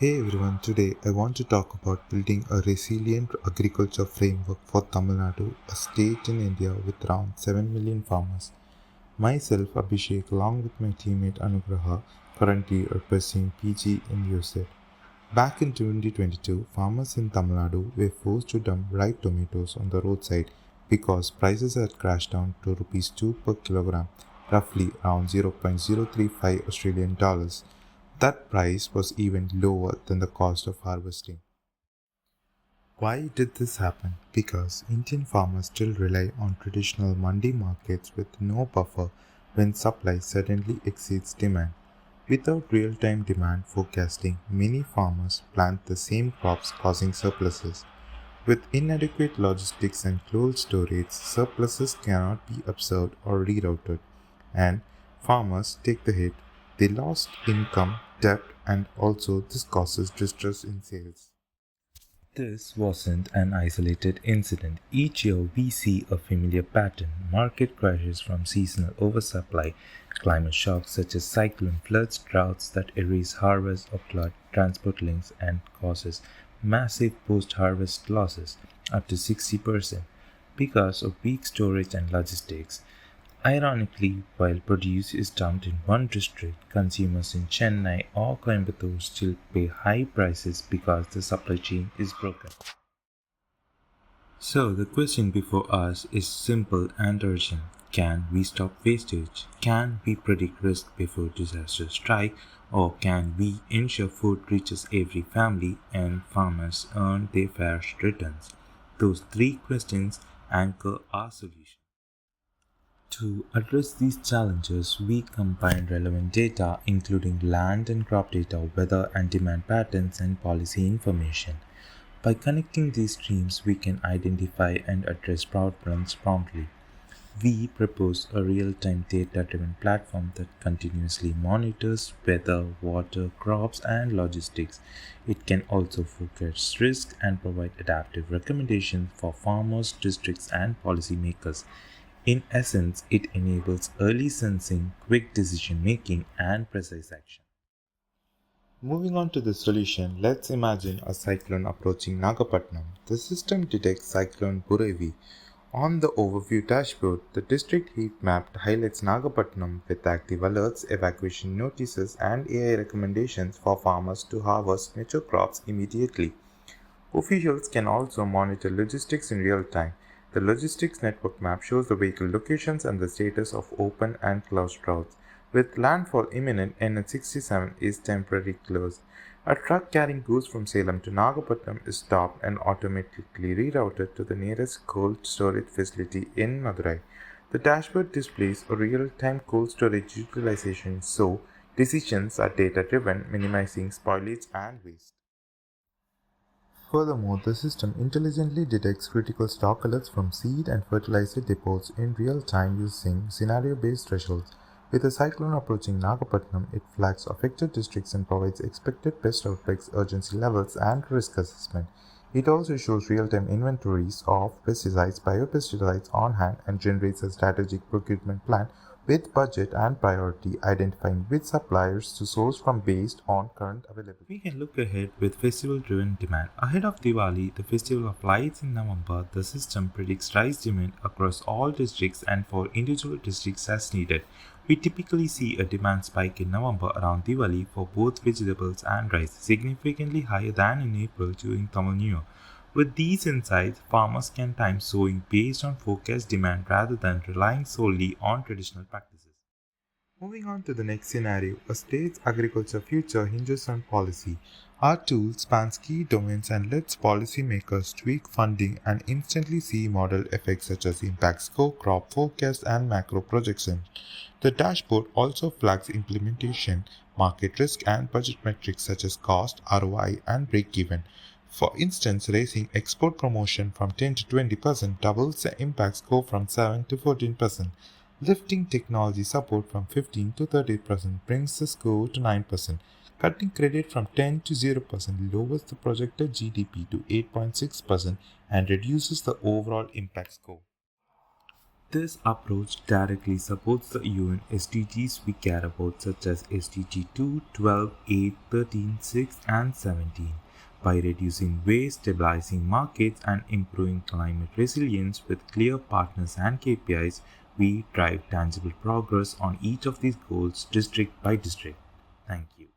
Hey everyone, today I want to talk about building a resilient agriculture framework for Tamil Nadu, a state in India with around 7 million farmers. Myself, Abhishek, along with my teammate Anugraha, currently are pursuing PG in USAID. Back in 2022, farmers in Tamil Nadu were forced to dump ripe tomatoes on the roadside because prices had crashed down to rupees 2 per kilogram, roughly around 0.035 Australian dollars. That price was even lower than the cost of harvesting. Why did this happen? Because Indian farmers still rely on traditional mandi markets with no buffer when supply suddenly exceeds demand. Without real time demand forecasting, many farmers plant the same crops, causing surpluses. With inadequate logistics and cold storage, surpluses cannot be absorbed or rerouted, and farmers take the hit. They lost income, debt, and also this causes distress in sales. This wasn't an isolated incident. Each year we see a familiar pattern: market crashes from seasonal oversupply, climate shocks such as cyclone floods, droughts that erase harvest or flood transport links and causes massive post-harvest losses, up to 60%, because of weak storage and logistics. Ironically, while produce is dumped in one district, consumers in Chennai or Coimbatore still pay high prices because the supply chain is broken. So, the question before us is simple and urgent. Can we stop wastage? Can we predict risk before disasters strike? Or can we ensure food reaches every family and farmers earn their fair returns? Those three questions anchor our solution. To address these challenges, we combine relevant data, including land and crop data, weather and demand patterns, and policy information. By connecting these streams, we can identify and address problems promptly. We propose a real time data driven platform that continuously monitors weather, water, crops, and logistics. It can also forecast risk and provide adaptive recommendations for farmers, districts, and policymakers. In essence, it enables early sensing, quick decision making, and precise action. Moving on to the solution, let's imagine a cyclone approaching Nagapattinam. The system detects cyclone Burevi. On the overview dashboard, the district heat map highlights Nagapattinam with active alerts, evacuation notices, and AI recommendations for farmers to harvest mature crops immediately. Officials can also monitor logistics in real time. The logistics network map shows the vehicle locations and the status of open and closed routes. With landfall imminent, NH67 is temporarily closed. A truck carrying goods from Salem to Nagapattinam is stopped and automatically rerouted to the nearest cold storage facility in Madurai. The dashboard displays a real-time cold storage utilization, so decisions are data-driven, minimizing spoilage and waste. Furthermore, the system intelligently detects critical stock alerts from seed and fertilizer depots in real time using scenario based thresholds. With a cyclone approaching Nagapattinam, it flags affected districts and provides expected pest outbreaks, urgency levels, and risk assessment. It also shows real time inventories of pesticides, biopesticides on hand, and generates a strategic procurement plan with budget and priority, identifying which suppliers to source from based on current availability. We can look ahead with festival driven demand. Ahead of Diwali, the festival of lights in November, the system predicts rice demand across all districts and for individual districts as needed. We typically see a demand spike in November around Diwali for both vegetables and rice, significantly higher than in April during Tamil New Year. With these insights, farmers can time sowing based on forecast demand rather than relying solely on traditional practices. Moving on to the next scenario, a state's agriculture future hinges on policy. Our tool spans key domains and lets policymakers tweak funding and instantly see model effects such as impact score, crop forecast, and macro projection. The dashboard also flags implementation, market risk, and budget metrics such as cost, ROI, and break even. For instance, raising export promotion from 10 to 20% doubles the impact score from 7 to 14%. Lifting technology support from 15 to 30% brings the score to 9%. Cutting credit from 10 to 0% lowers the projected GDP to 8.6% and reduces the overall impact score. This approach directly supports the UN SDGs we care about, such as SDG 2, 12, 8, 13, 6, and 17. By reducing waste, stabilizing markets, and improving climate resilience with clear partners and KPIs, we drive tangible progress on each of these goals district by district. Thank you.